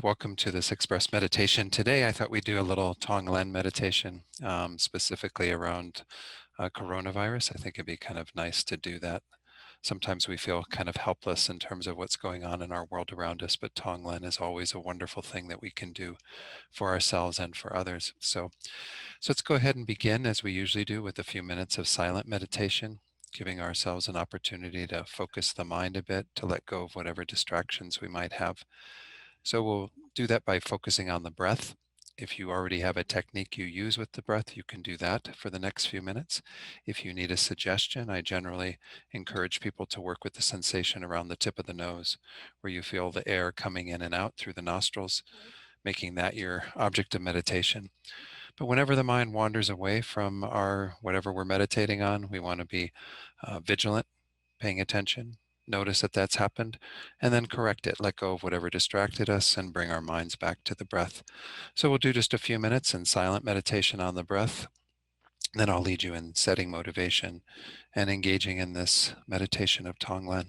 Welcome to this Express Meditation. Today, I thought we'd do a little Tonglen meditation, specifically around coronavirus. I think it'd be kind of nice to do that. Sometimes we feel kind of helpless in terms of what's going on in our world around us, but Tonglen is always a wonderful thing that we can do for ourselves and for others. So let's go ahead and begin as we usually do with a few minutes of silent meditation, giving ourselves an opportunity to focus the mind a bit, to let go of whatever distractions we might have. So we'll do that by focusing on the breath. If you already have a technique you use with the breath, you can do that for the next few minutes. If you need a suggestion, I generally encourage people to work with the sensation around the tip of the nose, where you feel the air coming in and out through the nostrils, making that your object of meditation. But whenever the mind wanders away from our whatever we're meditating on, we want to be vigilant, paying attention, notice that that's happened, and then correct it, let go of whatever distracted us, and bring our minds back to the breath. So we'll do just a few minutes in silent meditation on the breath. Then I'll lead you in setting motivation and engaging in this meditation of Tonglen.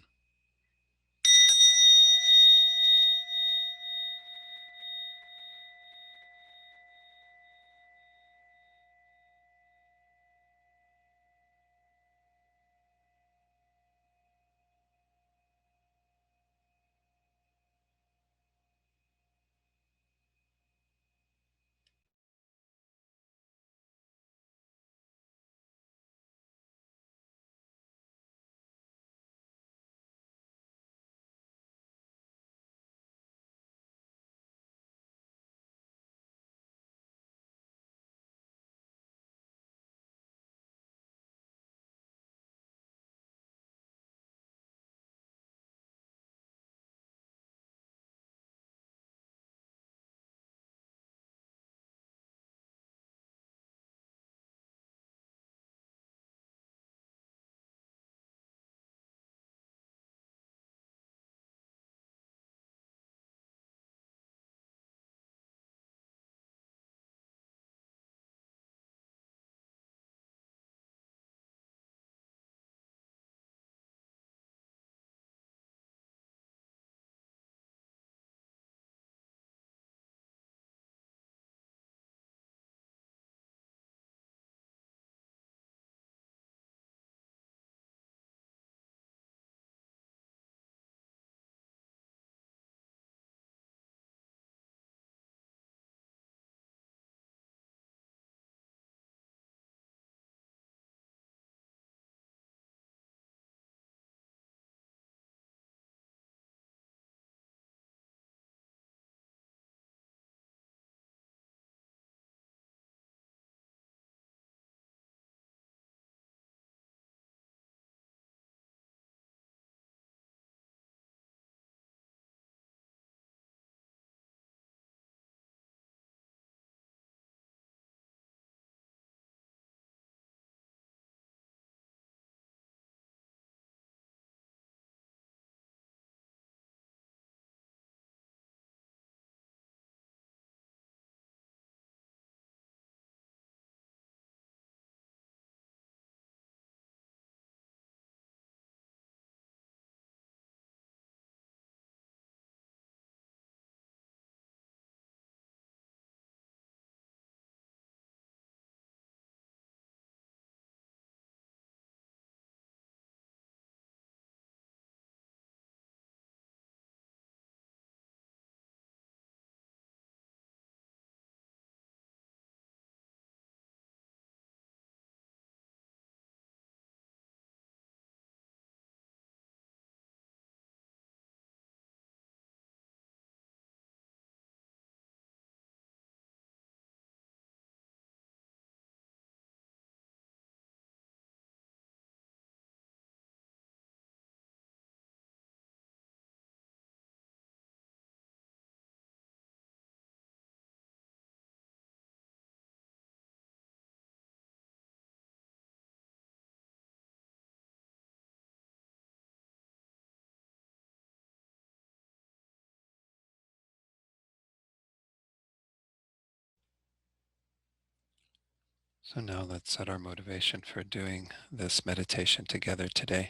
So now let's set our motivation for doing this meditation together today,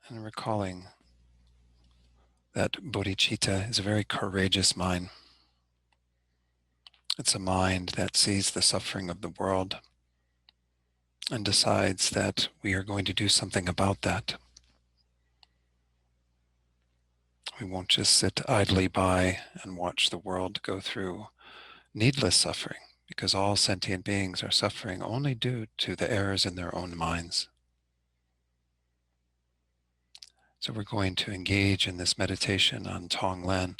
and recalling that bodhicitta is a very courageous mind. It's a mind that sees the suffering of the world and decides that we are going to do something about that. We won't just sit idly by and watch the world go through needless suffering, because all sentient beings are suffering only due to the errors in their own minds. So we're going to engage in this meditation on Tonglen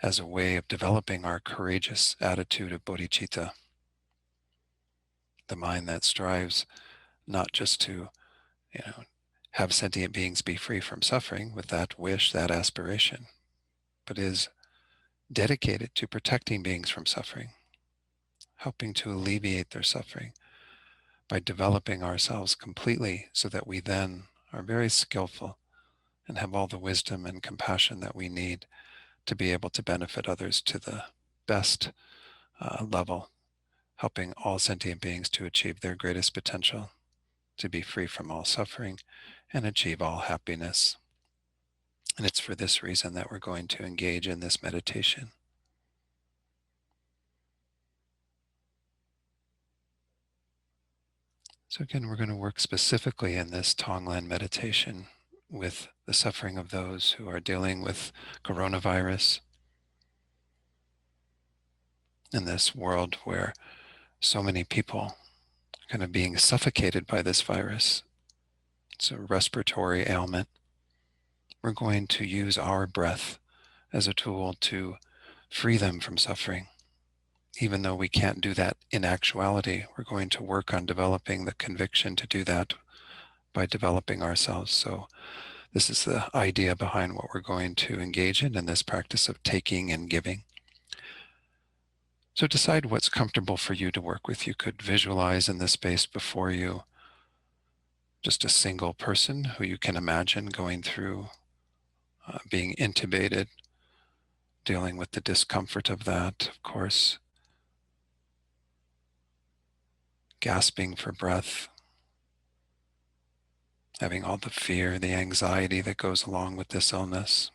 as a way of developing our courageous attitude of bodhicitta, the mind that strives not just to, have sentient beings be free from suffering with that wish, that aspiration, but is dedicated to protecting beings from suffering, helping to alleviate their suffering by developing ourselves completely so that we then are very skillful and have all the wisdom and compassion that we need to be able to benefit others to the best level, helping all sentient beings to achieve their greatest potential, to be free from all suffering and achieve all happiness. And it's for this reason that we're going to engage in this meditation. So again, we're going to work specifically in this Tonglen meditation with the suffering of those who are dealing with coronavirus in this world where so many people are kind of being suffocated by this virus. It's a respiratory ailment. We're going to use our breath as a tool to free them from suffering. Even though we can't do that in actuality, we're going to work on developing the conviction to do that by developing ourselves. So this is the idea behind what we're going to engage in this practice of taking and giving. So decide what's comfortable for you to work with. You could visualize in the space before you just a single person who you can imagine going through being intubated, dealing with the discomfort of that, of course, gasping for breath, having all the fear, the anxiety that goes along with this illness.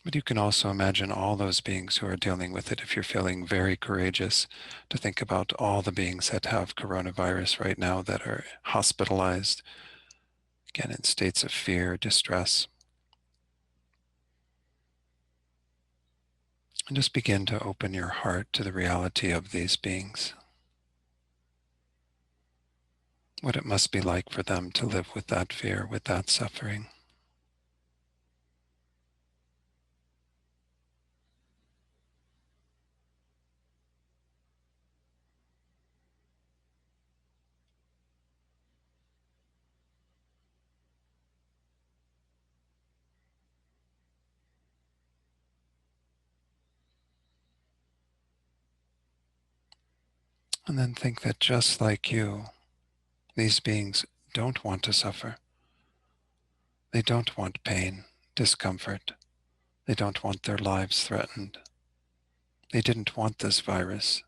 But you can also imagine all those beings who are dealing with it. If you're feeling very courageous, to think about all the beings that have coronavirus right now that are hospitalized, again, in states of fear, distress. And just begin to open your heart to the reality of these beings. What it must be like for them to live with that fear, with that suffering. And then think that just like you, these beings don't want to suffer. They don't want pain, discomfort. They don't want their lives threatened. They didn't want this virus,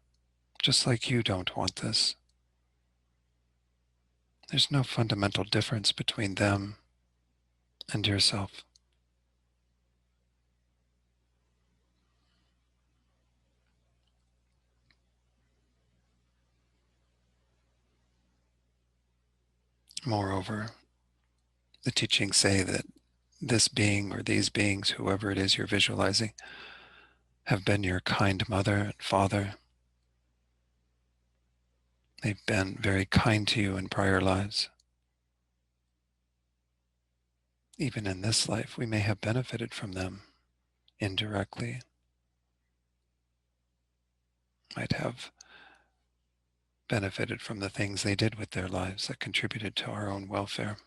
just like you don't want this. There's no fundamental difference between them and yourself. Moreover, the teachings say that this being or these beings, whoever it is you're visualizing, have been your kind mother and father. They've been very kind to you in prior lives. Even in this life, we may have benefited from them indirectly. Might have benefited from the things they did with their lives that contributed to our own welfare.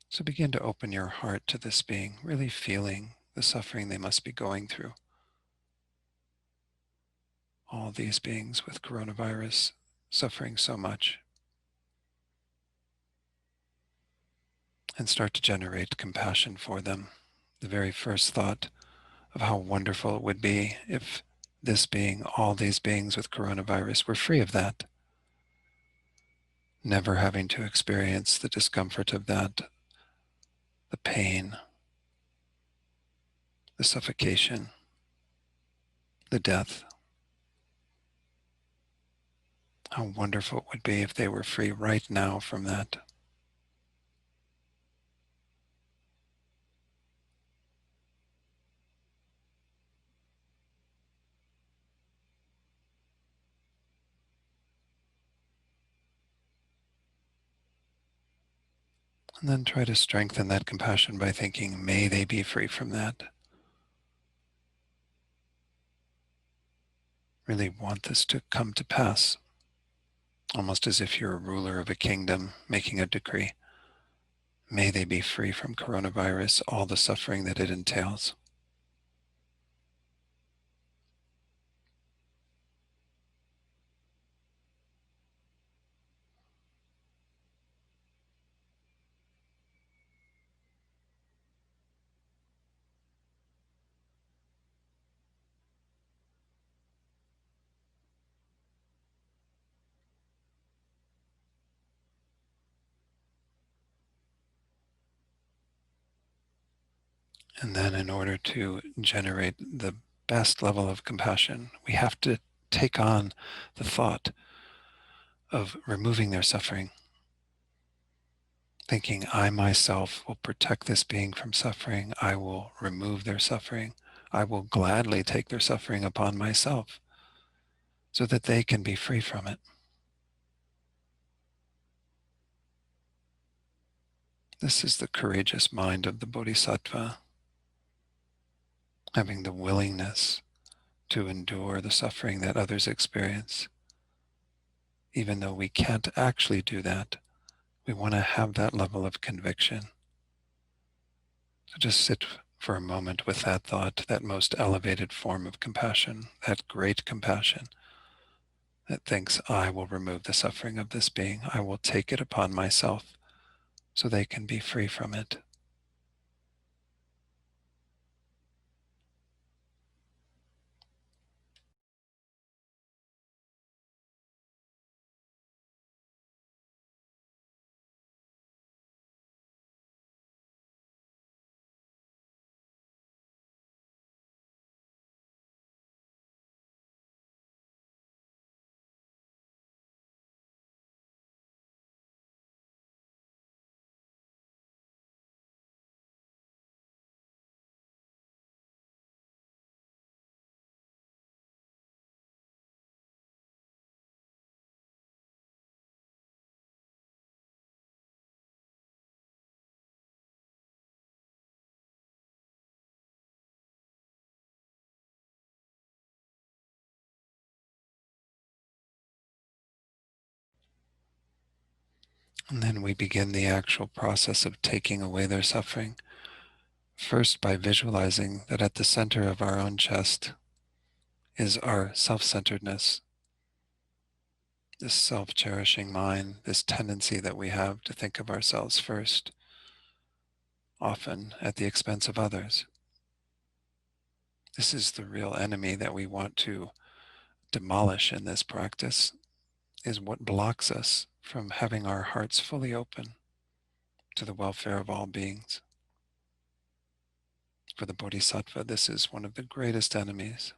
So begin to open your heart to this being, really feeling the suffering they must be going through. All these beings with coronavirus suffering so much. And start to generate compassion for them. The very first thought of how wonderful it would be if this being, all these beings with coronavirus were free of that. Never having to experience the discomfort of that the pain, the suffocation, the death. How wonderful it would be if they were free right now from that. And then try to strengthen that compassion by thinking, may they be free from that. Really want this to come to pass, almost as if you're a ruler of a kingdom making a decree. May they be free from coronavirus, all the suffering that it entails. And then in order to generate the best level of compassion, we have to take on the thought of removing their suffering, thinking, I myself will protect this being from suffering. I will remove their suffering. I will gladly take their suffering upon myself so that they can be free from it. This is the courageous mind of the Bodhisattva, having the willingness to endure the suffering that others experience. Even though we can't actually do that, we want to have that level of conviction. So just sit for a moment with that thought, that most elevated form of compassion, that great compassion that thinks, I will remove the suffering of this being. I will take it upon myself so they can be free from it. And then we begin the actual process of taking away their suffering, first by visualizing that at the center of our own chest is our self-centeredness, this self-cherishing mind, this tendency that we have to think of ourselves first, often at the expense of others. This is the real enemy that we want to demolish in this practice, is what blocks us from having our hearts fully open to the welfare of all beings. For the Bodhisattva, this is one of the greatest enemies.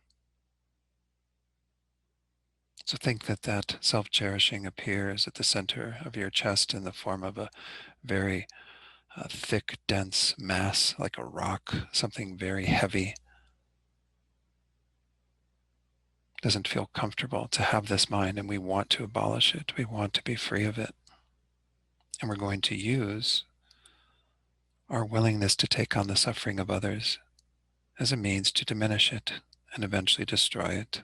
So think that that self-cherishing appears at the center of your chest in the form of a very thick, dense mass, like a rock, something very heavy. Doesn't feel comfortable to have this mind, and we want to abolish it. We want to be free of it. And we're going to use our willingness to take on the suffering of others as a means to diminish it and eventually destroy it.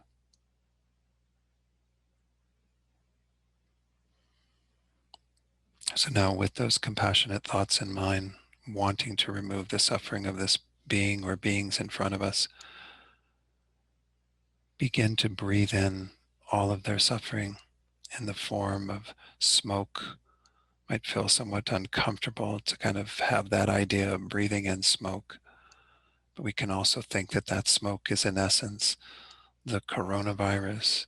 So now, with those compassionate thoughts in mind, wanting to remove the suffering of this being or beings in front of us, begin to breathe in all of their suffering in the form of smoke. Might feel somewhat uncomfortable to kind of have that idea of breathing in smoke. But we can also think that that smoke is in essence the coronavirus,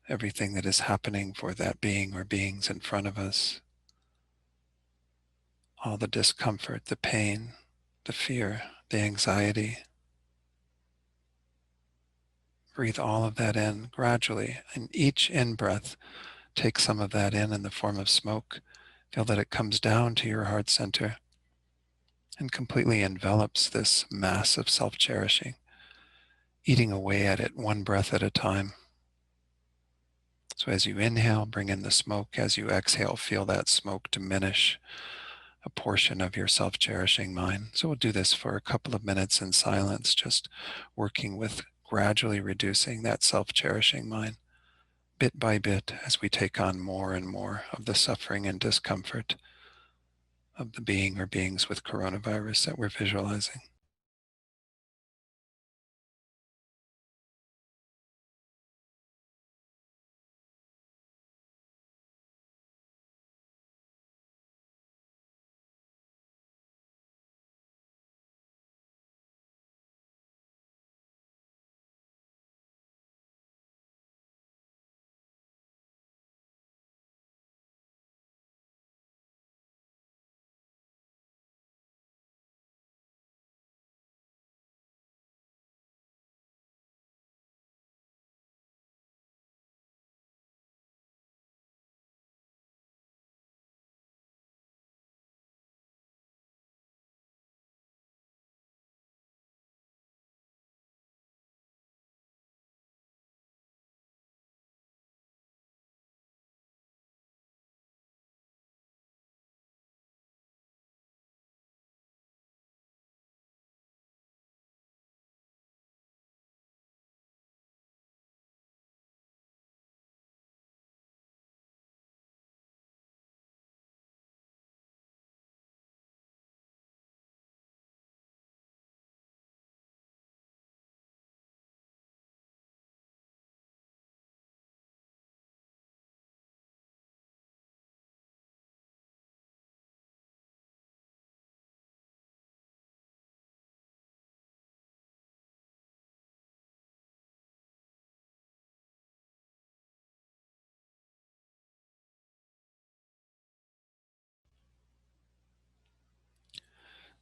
everything that is happening for that being or beings in front of us. all the discomfort, the pain, the fear, the anxiety. Breathe all of that in gradually. And each in-breath, take some of that in the form of smoke. Feel that it comes down to your heart center and completely envelops this mass of self-cherishing, eating away at it one breath at a time. So as you inhale, bring in the smoke. As you exhale, feel that smoke diminish a portion of your self-cherishing mind. So we'll do this for a couple of minutes in silence, just working with gradually reducing that self-cherishing mind, bit by bit, as we take on more and more of the suffering and discomfort of the being or beings with coronavirus that we're visualizing.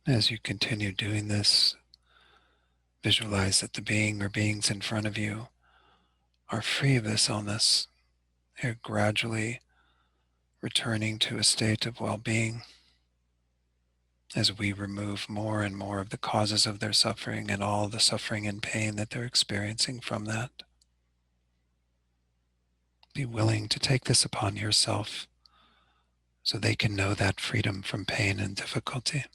As you continue doing this, visualize that the being or beings in front of you are free of this illness. They're gradually returning to a state of well-being as we remove more and more of the causes of their suffering and all the suffering and pain that they're experiencing from that. Be willing to take this upon yourself so they can know that freedom from pain and difficulty.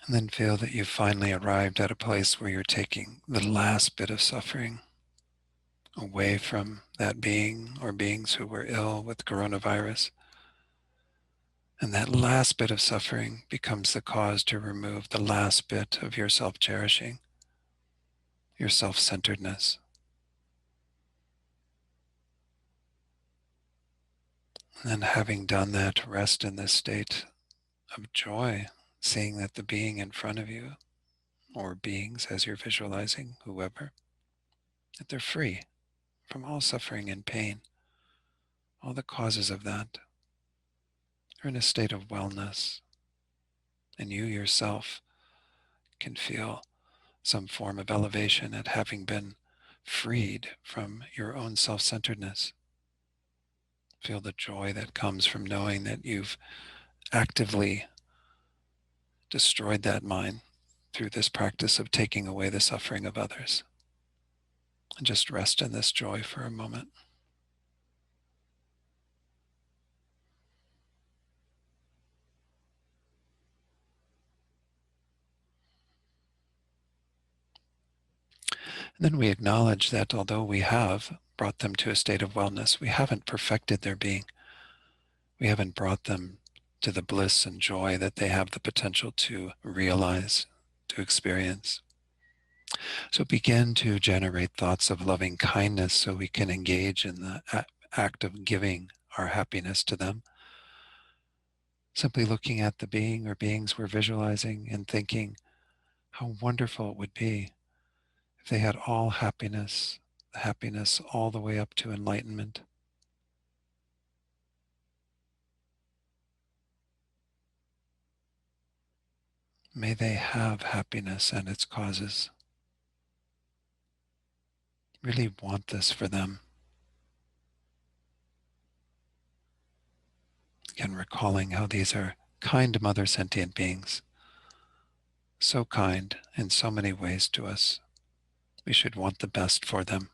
And then feel that you've finally arrived at a place where you're taking the last bit of suffering away from that being or beings who were ill with coronavirus. And that last bit of suffering becomes the cause to remove the last bit of your self-cherishing, your self-centeredness. And then having done that, rest in this state of joy, seeing that the being in front of you, or beings as you're visualizing, whoever, that they're free from all suffering and pain, all the causes of that. They're in a state of wellness, and you yourself can feel some form of elevation at having been freed from your own self-centeredness. Feel the joy that comes from knowing that you've actively destroyed that mind through this practice of taking away the suffering of others. And just rest in this joy for a moment. And then we acknowledge that although we have brought them to a state of wellness, we haven't perfected their being. We haven't brought them to the bliss and joy that they have the potential to realize, to experience. So begin to generate thoughts of loving kindness so we can engage in the act of giving our happiness to them. Simply looking at the being or beings we're visualizing and thinking how wonderful it would be if they had all happiness, happiness all the way up to enlightenment. May they have happiness and its causes. Really want this for them. Again, recalling how these are kind mother sentient beings, so kind in so many ways to us. We should want the best for them.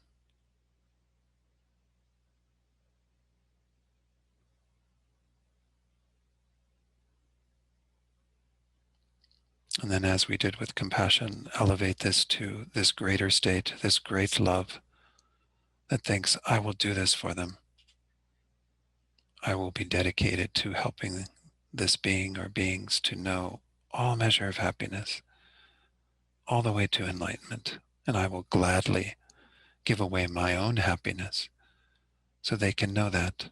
And then, as we did with compassion, elevate this to this greater state, this great love that thinks, I will do this for them. I will be dedicated to helping this being or beings to know all measure of happiness, all the way to enlightenment. And I will gladly give away my own happiness so they can know that.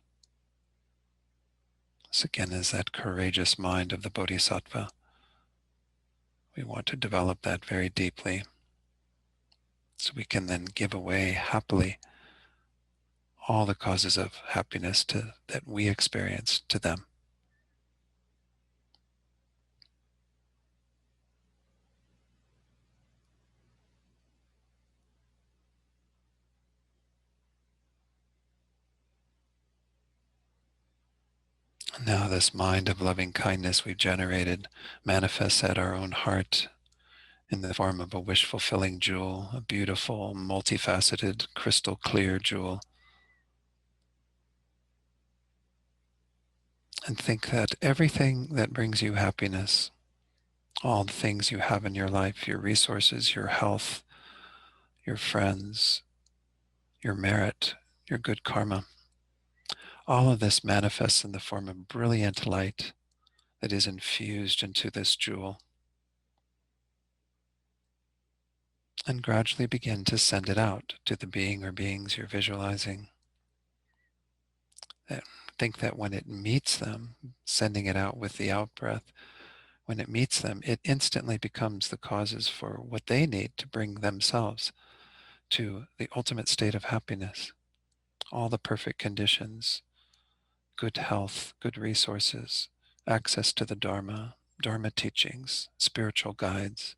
This again is that courageous mind of the Bodhisattva. We want to develop that very deeply so we can then give away happily all the causes of happiness that we experience to them. And now this mind of loving kindness we've generated manifests at our own heart in the form of a wish-fulfilling jewel, a beautiful, multifaceted, crystal clear jewel. And think that everything that brings you happiness, all the things you have in your life, your resources, your health, your friends, your merit, your good karma, all of this manifests in the form of brilliant light that is infused into this jewel. And gradually begin to send it out to the being or beings you're visualizing. Think that when it meets them, sending it out with the out-breath, when it meets them, it instantly becomes the causes for what they need to bring themselves to the ultimate state of happiness. All the perfect conditions, good health, good resources, access to the Dharma, Dharma teachings, spiritual guides,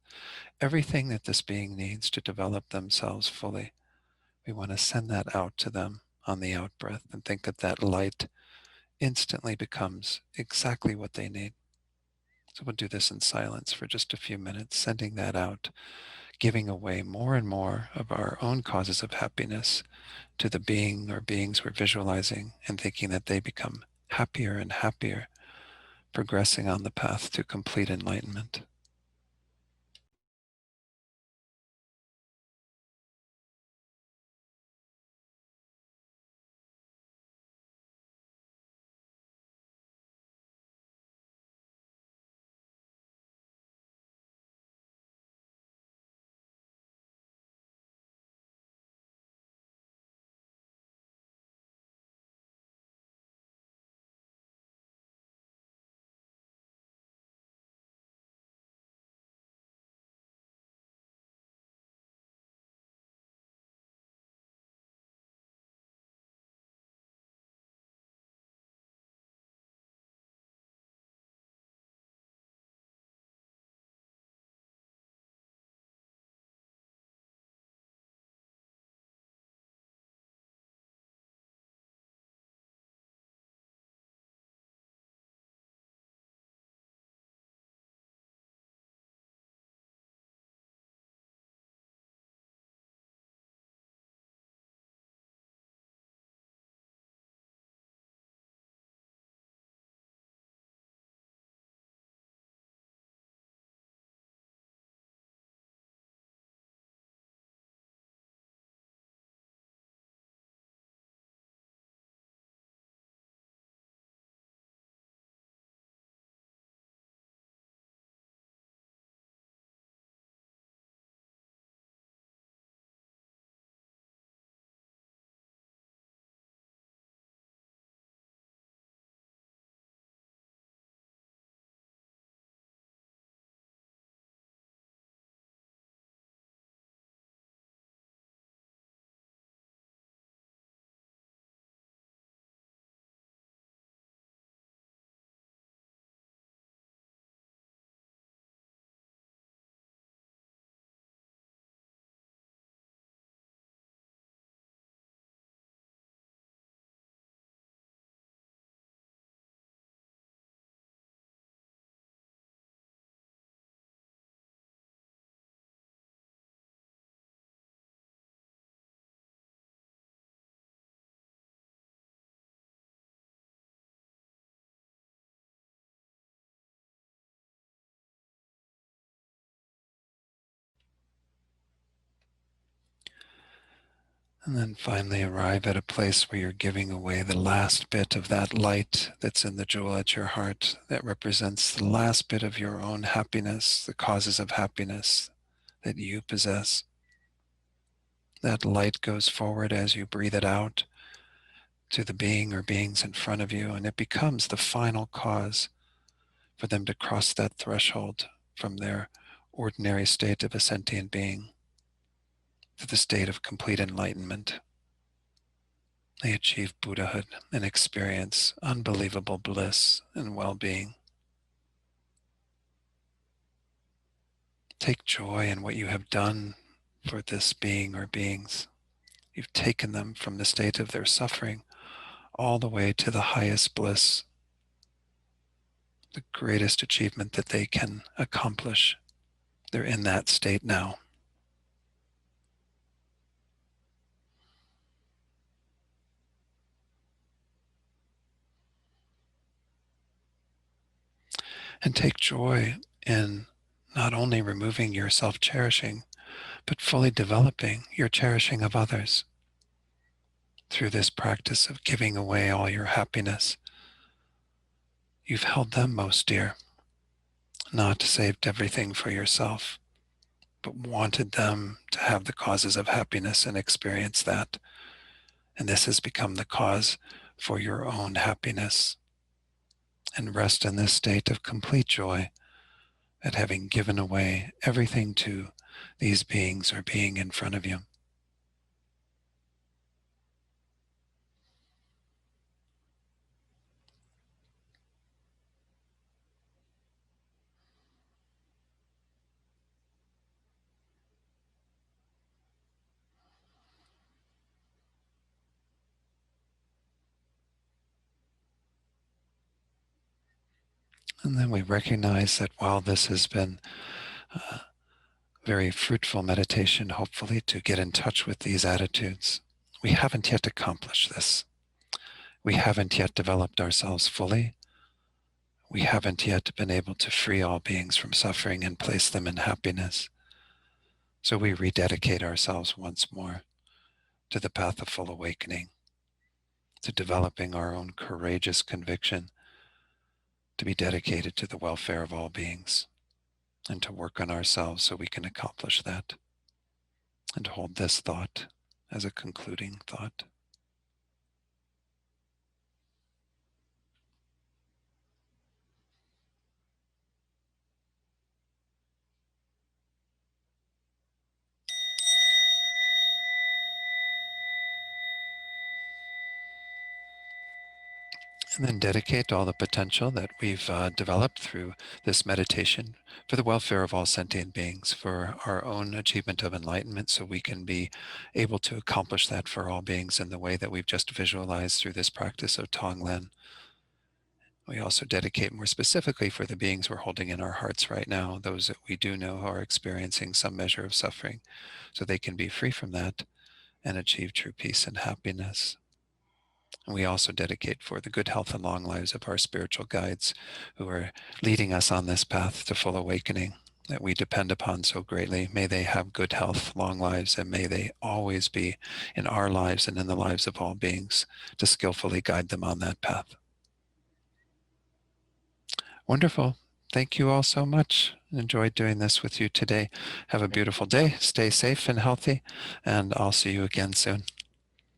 everything that this being needs to develop themselves fully. We want to send that out to them on the out breath and think that that light instantly becomes exactly what they need. So we'll do this in silence for just a few minutes, sending that out, giving away more and more of our own causes of happiness to the being or beings we're visualizing and thinking that they become happier and happier, progressing on the path to complete enlightenment. And then finally arrive at a place where you're giving away the last bit of that light that's in the jewel at your heart that represents the last bit of your own happiness, the causes of happiness that you possess. That light goes forward as you breathe it out to the being or beings in front of you, and it becomes the final cause for them to cross that threshold from their ordinary state of a sentient being to the state of complete enlightenment. They achieve Buddhahood and experience unbelievable bliss and well-being. Take joy in what you have done for this being or beings. You've taken them from the state of their suffering all the way to the highest bliss, the greatest achievement that they can accomplish. They're in that state now. And take joy in not only removing your self-cherishing, but fully developing your cherishing of others through this practice of giving away all your happiness. You've held them most dear, not saved everything for yourself, but wanted them to have the causes of happiness and experience that. And this has become the cause for your own happiness. And rest in this state of complete joy at having given away everything to these beings or being in front of you. And then we recognize that while this has been very fruitful meditation, hopefully, to get in touch with these attitudes, we haven't yet accomplished this. We haven't yet developed ourselves fully. We haven't yet been able to free all beings from suffering and place them in happiness. So we rededicate ourselves once more to the path of full awakening, to developing our own courageous conviction to be dedicated to the welfare of all beings, and to work on ourselves so we can accomplish that. And hold this thought as a concluding thought. And then dedicate all the potential that we've developed through this meditation for the welfare of all sentient beings, for our own achievement of enlightenment, so we can be able to accomplish that for all beings in the way that we've just visualized through this practice of Tonglen. We also dedicate more specifically for the beings we're holding in our hearts right now, those that we do know are experiencing some measure of suffering, so they can be free from that and achieve true peace and happiness. And we also dedicate for the good health and long lives of our spiritual guides who are leading us on this path to full awakening that we depend upon so greatly. May they have good health, long lives, and may they always be in our lives and in the lives of all beings to skillfully guide them on that path. Wonderful. Thank you all so much. Enjoyed doing this with you today. Have a beautiful day. Stay safe and healthy, and I'll see you again soon.